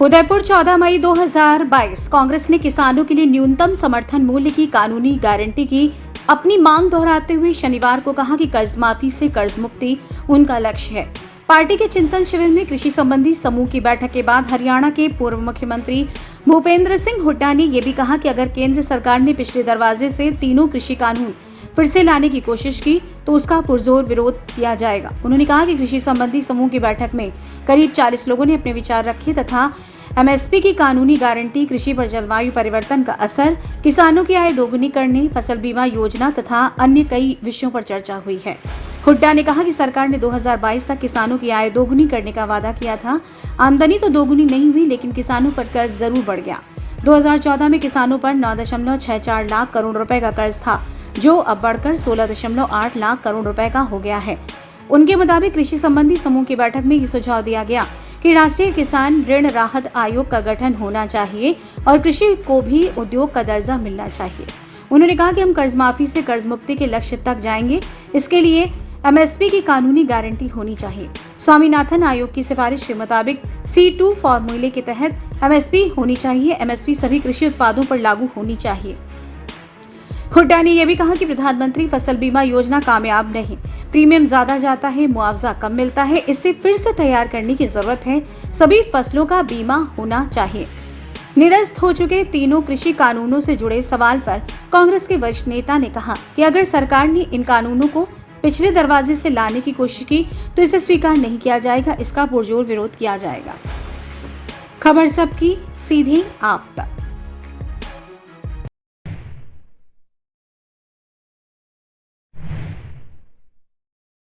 उदयपुर 14 मई 2022 कांग्रेस ने किसानों के लिए न्यूनतम समर्थन मूल्य की कानूनी गारंटी की अपनी मांग दोहराते हुए शनिवार को कहा कि कर्ज माफी से कर्ज मुक्ति उनका लक्ष्य है। पार्टी के चिंतन शिविर में कृषि संबंधी समूह की बैठक के बाद हरियाणा के पूर्व मुख्यमंत्री भूपेंद्र सिंह हुड्डा ने यह भी कहा कि अगर केंद्र सरकार ने पिछले दरवाजे से तीनों कृषि कानून फिर से लाने की कोशिश की तो उसका पुरजोर विरोध किया जाएगा। उन्होंने कहा कि कृषि संबंधी समूह की बैठक में करीब 40 लोगों ने अपने विचार रखे तथा एमएसपी की कानूनी गारंटी, कृषि पर जलवायु परिवर्तन का असर, किसानों की आय दोगुनी करने, फसल बीमा योजना तथा अन्य कई विषयों पर चर्चा हुई है। हुड्डा ने कहा कि सरकार ने 2022 तक किसानों की आय दोगुनी करने का वादा किया था। आमदनी तो दोगुनी नहीं हुई, लेकिन किसानों पर कर्ज जरूर बढ़ गया। 2014 में किसानों पर 9.64 लाख करोड़ रुपए का कर्ज था, जो अब बढ़कर 16.8 लाख करोड़ रुपए का हो गया है। उनके मुताबिक कृषि संबंधी समूह की बैठक में ये सुझाव दिया गया कि राष्ट्रीय किसान ऋण राहत आयोग का गठन होना चाहिए और कृषि को भी उद्योग का दर्जा मिलना चाहिए। उन्होंने कहा कि हम कर्ज माफी से कर्ज मुक्ति के लक्ष्य तक जाएंगे। इसके लिए एमएसपी की कानूनी गारंटी होनी चाहिए। स्वामीनाथन आयोग की सिफारिश के मुताबिक C2 फॉर्मूले के तहत एमएसपी होनी चाहिए। एमएसपी सभी कृषि उत्पादों पर लागू होनी चाहिए। हुड्डा ने यह भी कहा कि प्रधानमंत्री फसल बीमा योजना कामयाब नहीं, प्रीमियम ज्यादा जाता है, मुआवजा कम मिलता है। इसे फिर से तैयार करने की जरूरत है। सभी फसलों का बीमा होना चाहिए। निरस्त हो चुके तीनों कृषि कानूनों से जुड़े सवाल पर कांग्रेस के वरिष्ठ नेता ने कहा कि अगर सरकार ने इन कानूनों को पिछले दरवाजे से लाने की कोशिश की तो इसे स्वीकार नहीं किया जाएगा। इसका पुरजोर विरोध किया जाएगा। खबर सबकी, सीधी आप तक।